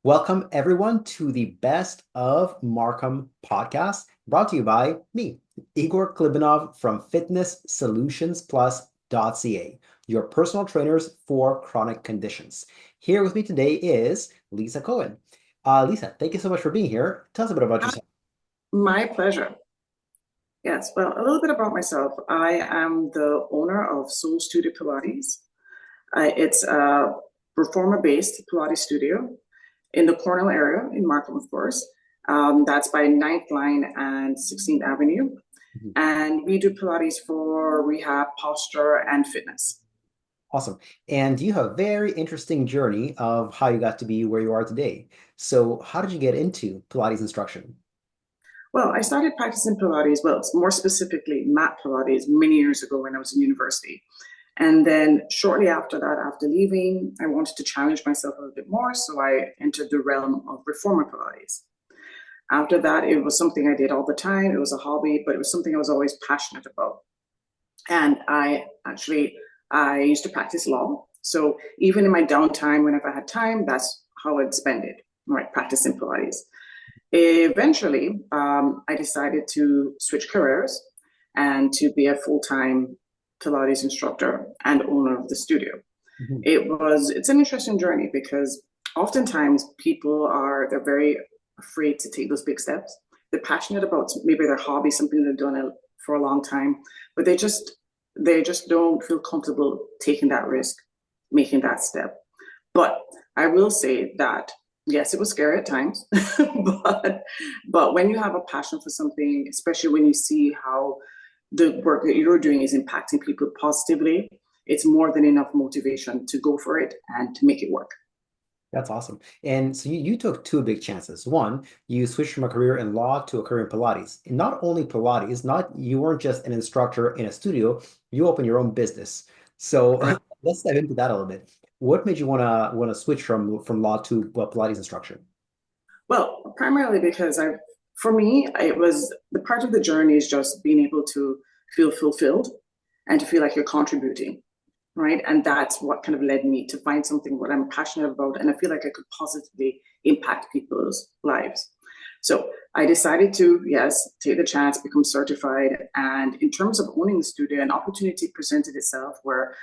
Welcome, everyone, to the Best of Markham Podcast, brought to you by me, Igor Klibanov from FitnessSolutionsPlus.ca, your personal trainers for chronic conditions. Here with me today is Lisa Cowan. Lisa, thank you so much for being here. Tell us a bit about yourself. My pleasure. Yes, well, a little bit about myself. I am the owner of Sol Studio Pilates. It's a reformer-based Pilates studio in the Cornell area in Markham, of course. That's by Ninth Line and 16th Avenue. Mhm. And we do Pilates for rehab, posture, and fitness. Awesome. And you have a very interesting journey of how you got to be where you are today. So, how did you get into Pilates instruction? Well, I started practicing Pilates, well, more specifically mat Pilates, many years ago when I was in university. And then shortly after that, after leaving, I wanted to challenge myself a little bit more. So I entered the realm of reformer Pilates. After that, it was something I did all the time. It was a hobby, but it was something I was always passionate about. And I used to practice law. So even in my downtime, whenever I had time, that's how I'd spend it, right? Practicing Pilates. Eventually, I decided to switch careers and to be a full-time Pilates instructor and owner of the studio. Mhm. It's an interesting journey because oftentimes they're very afraid to take those big steps. They're passionate about maybe their hobby, something they've done for a long time, but they just don't feel comfortable taking that risk, making that step. But I will say that yes, it was scary at times, but when you have a passion for something, especially when you see how the work that you're doing is impacting people positively, it's more than enough motivation to go for it and to make it work. That's awesome. And so you took two big chances. One, you switched from a career in law to a career in Pilates. And not only Pilates, not you weren't just an instructor in a studio, you opened your own business. So Right. let's dive into that a little bit. What made you wanna switch from law to Pilates instruction? Well, primarily because for me, it was the part of the journey is just being able to feel fulfilled and to feel like you're contributing, right? And that's what kind of led me to find something what I'm passionate about, and I feel like I could positively impact people's lives. So I decided to, yes, take the chance, become certified. And in terms of owning the studio, an opportunity presented itself where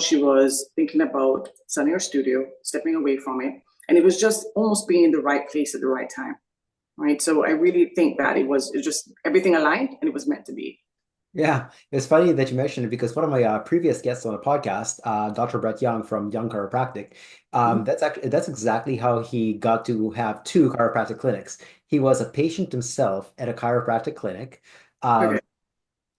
she was thinking about selling her studio, stepping away from it. And it was just almost being in the right place at the right time, right? So I really think that it just everything aligned and it was meant to be. Yeah, it's funny that you mentioned it because one of my previous guests on the podcast, Dr. Brett Young from Young Chiropractic, Mhm. that's exactly how he got to have two chiropractic clinics. He was a patient himself at a chiropractic clinic. Um, Okay.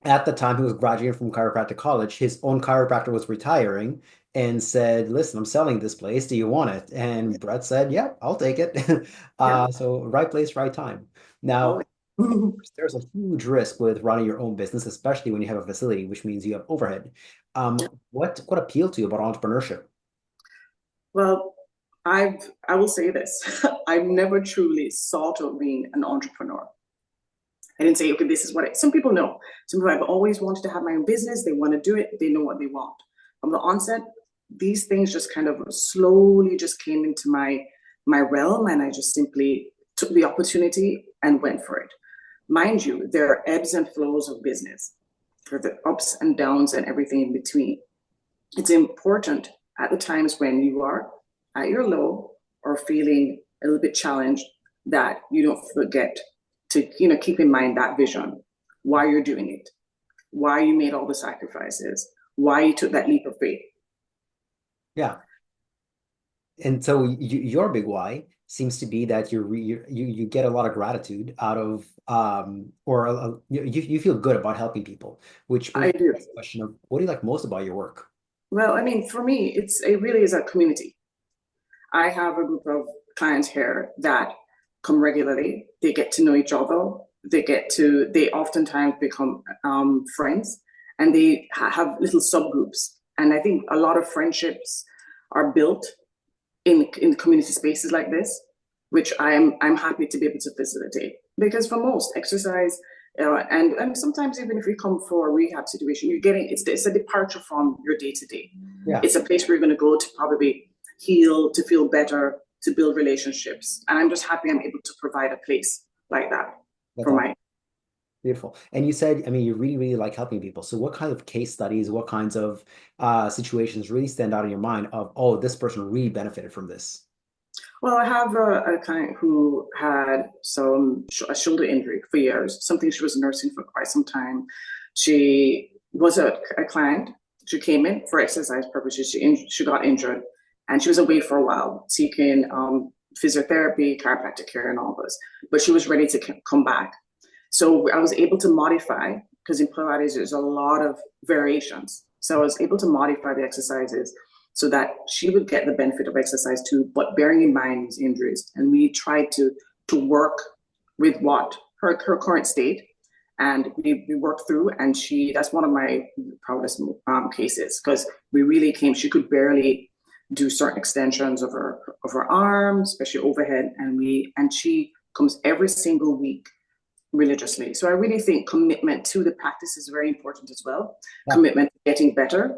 at the time he was graduating from chiropractic college, his own chiropractor was retiring and said, "Listen, I'm selling this place. Do you want it?" And Brett said, "Yeah, I'll take it." Yeah. So right place, right time. Oh. Now, there's a huge risk with running your own business, especially when you have a facility, which means you have overhead. What appealed to you about entrepreneurship? Well, I will say this. I've never truly thought of being an entrepreneur. I didn't say, okay, this is what some people know. Some people have always wanted to have my own business. They want to do it. They know what they want. From the onset, these things just kind of slowly just came into my realm, and I just simply took the opportunity and went for it. Mind you, there are ebbs and flows of business. There are the ups and downs and everything in between. It's important at the times when you are at your low or feeling a little bit challenged that you don't forget to keep in mind that vision, why you're doing it, why you made all the sacrifices, why you took that leap of faith. Yeah. And so your big why seems to be that you get a lot of gratitude out of or you feel good about helping people, which brings I me to do. the next question of what do you like most about your work? Well, I mean, for me, it really is a community. I have a group of clients here that come regularly. They get to know each other. They oftentimes become friends, and they have little subgroups. And I think a lot of friendships are built in community spaces like this, which I'm happy to be able to facilitate. Because for most exercise, and sometimes even if you come for a rehab situation, it's a departure from your day to day. Yeah. It's a place where you're going to go to probably heal, to feel better, to build relationships. And I'm just happy I'm able to provide a place like that That's for all my. beautiful. And you said, I mean, you really, really like helping people. So what kind of case studies, what kinds of situations really stand out in your mind of, oh, this person really benefited from this? Well, I have a client who had a shoulder injury for years, something she was nursing for quite some time. She was a client. She came in for exercise purposes. She got injured, and she was away for a while, seeking physiotherapy, chiropractic care, and all this. But she was ready to come back. So I was able to modify, because in Pilates there's a lot of variations. So I was able to modify the exercises so that she would get the benefit of exercise too, but bearing in mind these injuries. And we tried to work with what her current state, and we worked through. And that's one of my proudest cases, because we really came. She could barely do certain extensions of her arms, especially overhead, and she comes every single week religiously. So I really think commitment to the practice is very important as well. Yeah. Commitment to getting better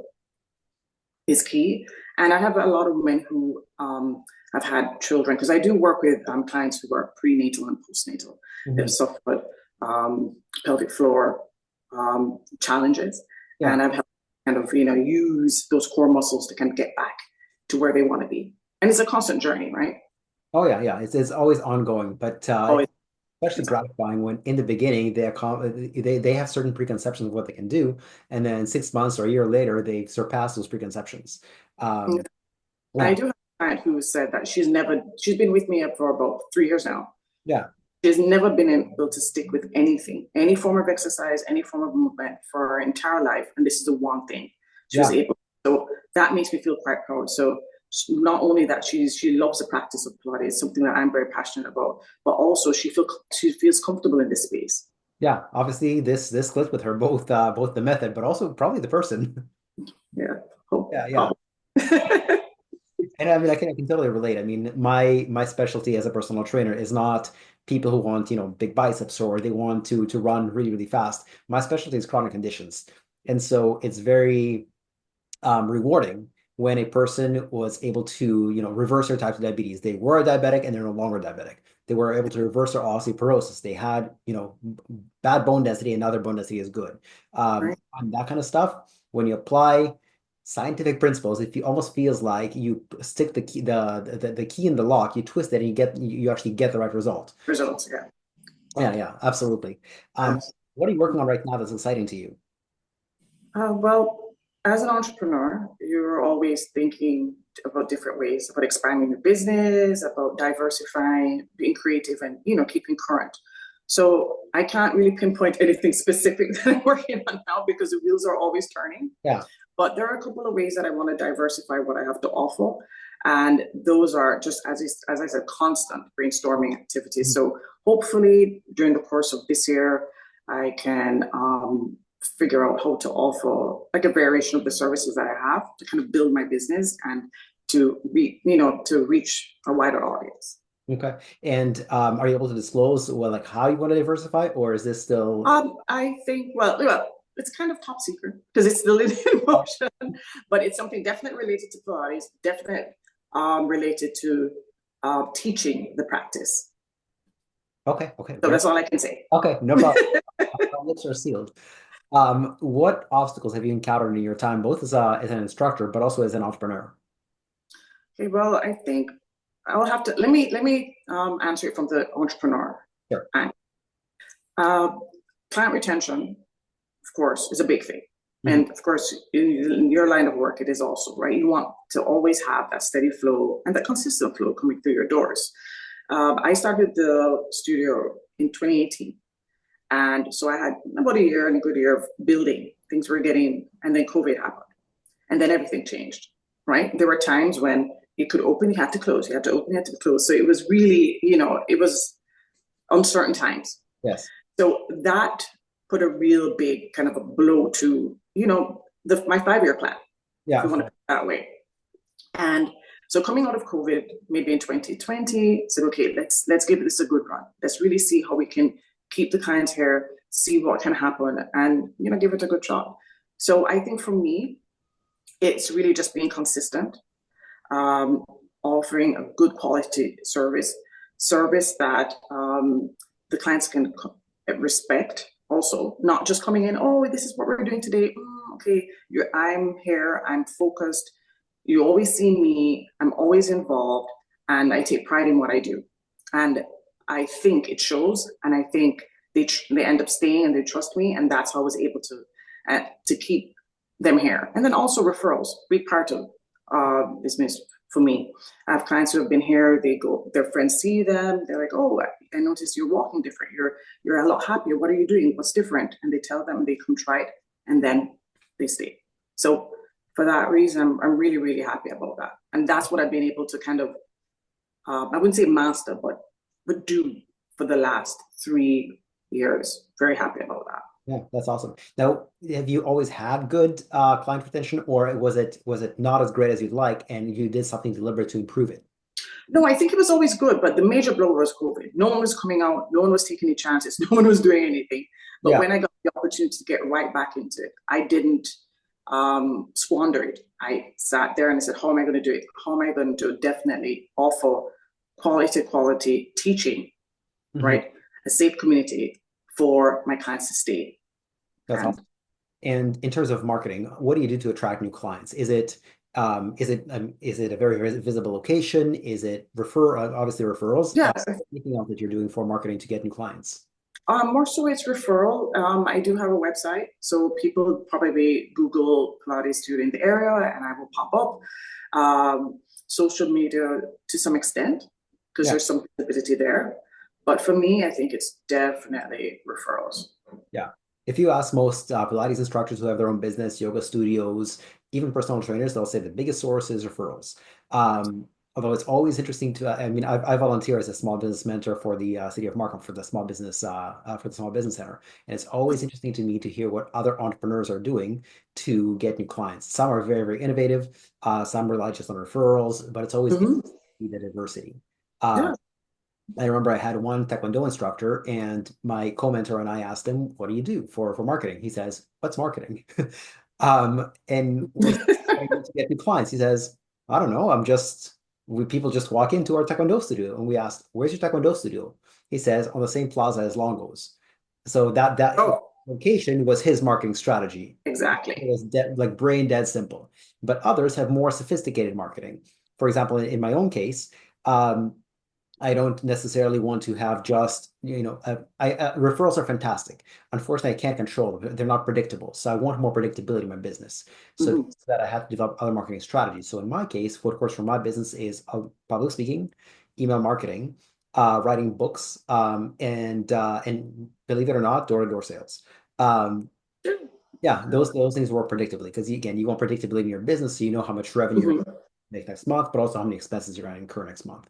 is key. And I have a lot of women who have had children, because I do work with clients who are prenatal and postnatal. Mm-hmm. They've suffered pelvic floor challenges. Yeah. And I've had kind of, use those core muscles to kind of get back to where they want to be. And it's a constant journey, right? Oh, yeah, yeah. It's always ongoing, but always. Especially gratifying when in the beginning they have certain preconceptions of what they can do, and then 6 months or a year later they surpass those preconceptions. Yeah. I do have a client who said that she's been with me for about 3 years now. Yeah. She's never been able to stick with anything, any form of exercise, any form of movement for her entire life, and this is the one thing she was able. So that makes me feel quite proud. So not only that she loves the practice of Pilates, something that I'm very passionate about, but also she feels comfortable in this space. Yeah, obviously this clicks with her, both the method, but also probably the person. Yeah. Yeah. And I mean, I can totally relate. I mean, my specialty as a personal trainer is not people who want, big biceps or they want to run really, really fast. My specialty is chronic conditions. And so it's very rewarding when a person was able to, reverse their types of diabetes. They were a diabetic and they're no longer diabetic. They were able to reverse their osteoporosis. They had, bad bone density and now their bone density is good. Right. And that kind of stuff, when you apply scientific principles, it almost feels like you stick the key, the key in the lock, you twist it and you actually get the right result. Results, yeah. Yeah, absolutely. What are you working on right now that's exciting to you? Well, as an entrepreneur, you're always thinking about different ways, about expanding your business, about diversifying, being creative, and keeping current. So I can't really pinpoint anything specific that I'm working on now, because the wheels are always turning. Yeah. But there are a couple of ways that I want to diversify what I have to offer. And those are just, as I said, constant brainstorming activities. Mm-hmm. So hopefully during the course of this year, I can figure out how to offer like a variation of the services that I have to kind of build my business and to reach a wider audience. Okay. And are you able to disclose how you want to diversify, or is this still? I think it's kind of top secret because it's still in motion, but it's something definitely related to Pilates, definitely related to teaching the practice. Okay. So that's all I can say. Okay, no problem. Lips are sealed. What obstacles have you encountered in your time, both as an instructor, but also as an entrepreneur? Okay, well, I think I'll have to let me answer it from the entrepreneur. Sure. Client retention, of course, is a big thing. Mm-hmm. And of course, in your line of work, it is also, right? You want to always have that steady flow and that consistent flow coming through your doors. I started the studio in 2018. And so I had about a year and a good year of building. Things were getting, and then COVID happened. And then everything changed, right? There were times when you could open, you had to close. You had to open, you had to close. So it was really, it was uncertain times. Yes. So that put a real big kind of a blow to, my 5-year plan. Yeah. If you want to put it that way. And so coming out of COVID, maybe in 2020, said, okay, let's give this a good run. Let's really see how we can keep the clients here, see what can happen, and give it a good shot. So I think for me, it's really just being consistent. offering a good quality service that the clients can respect. Also, not just coming in, oh, this is what we're doing today. Okay, I'm here, I'm focused. You always see me, I'm always involved, and I take pride in what I do. And I think it shows, and I think they end up staying and they trust me, and that's how I was able to keep them here. And then also referrals, big part of business for me. I have clients who have been here, their friends see them, they're like, oh, I noticed you're walking different, you're a lot happier, what are you doing, what's different? And they tell them, they come try it, and then they stay. So for that reason, I'm really, really happy about that. And that's what I've been able to kind of, I wouldn't say master, but do for the last 3 years. Very happy about that. Yeah, that's awesome. Now, have you always had good client retention, or was it not as great as you'd like, and you did something deliberate to improve it? No, I think it was always good, but the major blow was COVID. No one was coming out, no one was taking any chances, no one was doing anything. But Yeah, when I got the opportunity to get right back into it, I didn't squander it. I sat there and I said, how am I going to do it? How am I going to definitely offer quality teaching, right? A safe community for my clients to stay. That's And awesome. And in terms of marketing, what do you do to attract new clients? Is it a very visible location? Is it obviously referrals? yeah, Anything else that you're doing for marketing to get new clients? more so it's referral. I do have a website, so people probably Google Pilates studio in the area, and I will pop up. Social media to some extent, because Yeah. there's some visibility there. But for me, I think it's definitely referrals. Yeah. If you ask most Pilates instructors who have their own business, yoga studios, even personal trainers, they'll say the biggest source is referrals. Although it's always interesting I mean, I volunteer as a small business mentor for the city of Markham for the small business center, and it's always interesting to me to hear what other entrepreneurs are doing to get new clients. Some are very innovative, some rely just on referrals, but it's always Mm-hmm. interesting to see the diversity. Yeah. I remember I had one Taekwondo instructor, and my co-mentor and I asked him, "What do you do for marketing?" He says, "What's marketing?" And we started to get new clients. He says, "I don't know. People just walk into our Taekwondo studio." And we asked, "Where's your Taekwondo studio?" He says, "On the same plaza as Longo's." So that Oh, location was his marketing strategy. It exactly. was like brain dead simple. But others have more sophisticated marketing. For example, in my own case, um, I don't necessarily want to have just, referrals are fantastic. Unfortunately, I can't control them. They're not predictable. So I want more predictability in my business. So Mm-hmm. that I have to develop other marketing strategies. So in my case, what works for my business is public speaking, email marketing, writing books, and believe it or not, door-to-door sales. Um, yeah, those things work predictably because again, you want predictability in your business, so you know how much revenue you're going Mm-hmm. to make next month, but also how many expenses you're going to incur next month.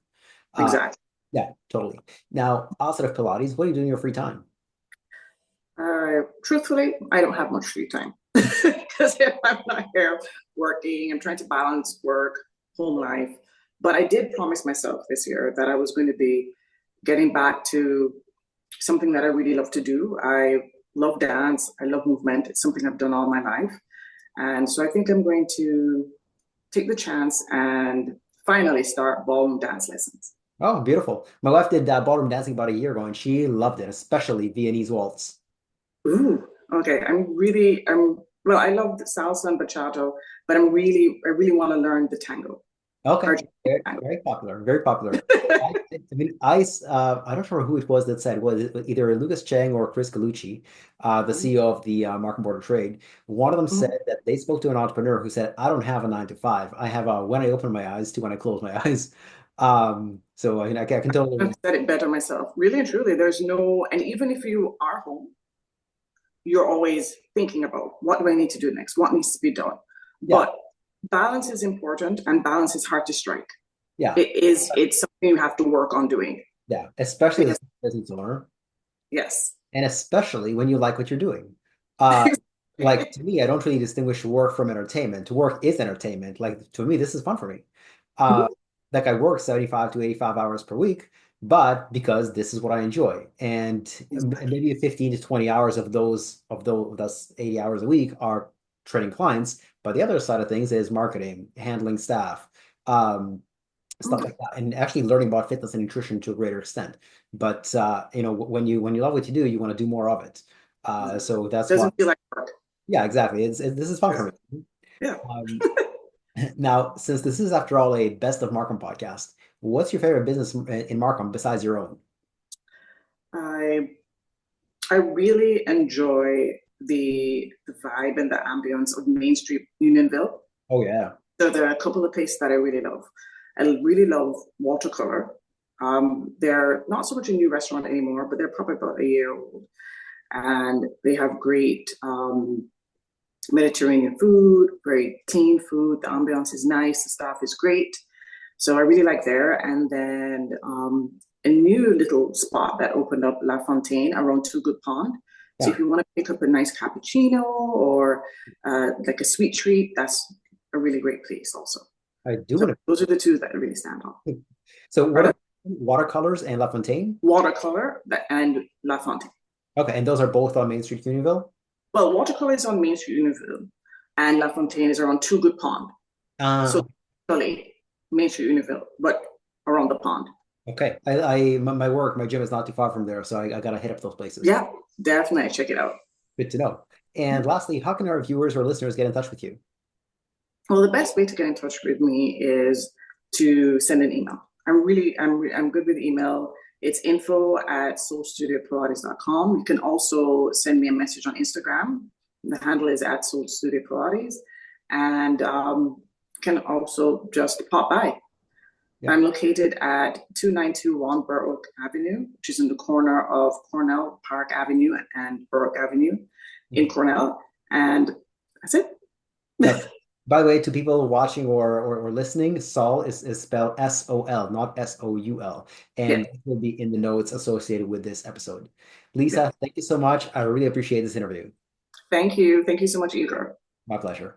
Uh, Exactly. yeah, totally. Now, outside of Pilates, what do you do in your free time? Truthfully, I don't have much free time because if I'm not here working, I'm trying to balance work, home life. But I did promise myself this year that I was going to be getting back to something that I really love to do. I love dance, I love movement. It's something I've done all my life. And so I think I'm going to take the chance and finally start ballroom dance lessons. Oh, beautiful. My wife did ballroom dancing about a year ago, and she loved it, especially Viennese waltz. Ooh, okay. Well, I love the salsa and bachata, but I really want to learn the tango. Okay, Argentine very, tango. very popular, very popular. I mean, I don't remember who it was that said, was it either Lucas Chang or Chris Galucci, the CEO of the Markham Board of Trade. One of them said Mhm. that they spoke to an entrepreneur who said, "I don't have a 9 to 5. I have a when I open my eyes to when I close my eyes." So I mean, I can I've totally. said it better myself. Really and truly, there's no, and even if you are home, you're always thinking about what do I need to do next? What needs to be done? Yeah, But balance is important and balance is hard to strike. yeah, It's something you have to work on doing. yeah. Especially as Because a business owner, yes. and especially when you like what you're doing. Uh, like to me, I don't really distinguish work from entertainment. Work is entertainment. Like to me, this is fun for me. Uh, like I work 75 to 85 hours per week, but because this is what I enjoy. And maybe 15 to 20 hours of those 80 hours a week are training clients. But the other side of things is marketing, handling staff, um, stuff Okay. like that, and actually learning about fitness and nutrition to a greater extent. But when you love what you do, you want to do more of it. Yeah. So that's why, Doesn't feel like work. yeah, exactly. This is fun Yeah. for me. Yeah. Um, Now, since this is after all a best of Markham podcast, what's your favorite business in Markham besides your own? I I really enjoy the vibe and the ambience of Main Street Unionville. Oh yeah. So there are a couple of places that I really love. I really love Watercolor. They're not so much a new restaurant anymore, but they're probably about a year old. And they have great Mediterranean food, very clean food. The ambiance is nice. The staff is great. So I really like there. And then a new little spot that opened up La Fontaine around Two Good Pond. So Yeah. if you want to pick up a nice cappuccino or like a sweet treat, that's a really great place also. I do So want those are the two that really stand out. to. So what Pardon? are watercolors and La Fontaine? Watercolor and La Fontaine. Okay, and those are both on Main Street, Unionville? Well, Watercolor is on Main Street, Unionville, and La Fontaine is around Two Good Pond. So Uh, really, Main Street, Unionville, but around the pond. okay. My work, my gym is not too far from there, so I gotta hit up those places. Yeah, definitely check it out. Good to know. And lastly, how can our viewers or listeners get in touch with you? Well, the best way to get in touch with me is to send an email. I'm good with email. It's info@solstudiopilates.com. You can also send me a message on Instagram. The handle is at Sol Studio Pilates, and can also just pop by. Yeah. I'm located at 2921 Berwick Avenue, which is in the corner of Cornell Park Avenue and Berwick Avenue in Cornell. And that's it. Now, by the way, to people watching or listening, Sol is spelled S-O-L, not S-O-U-L. Yeah, And it will be in the notes associated with this episode. yeah. Lisa, thank you so much. I really appreciate this interview. Thank you. Thank you so much, Igor. My pleasure.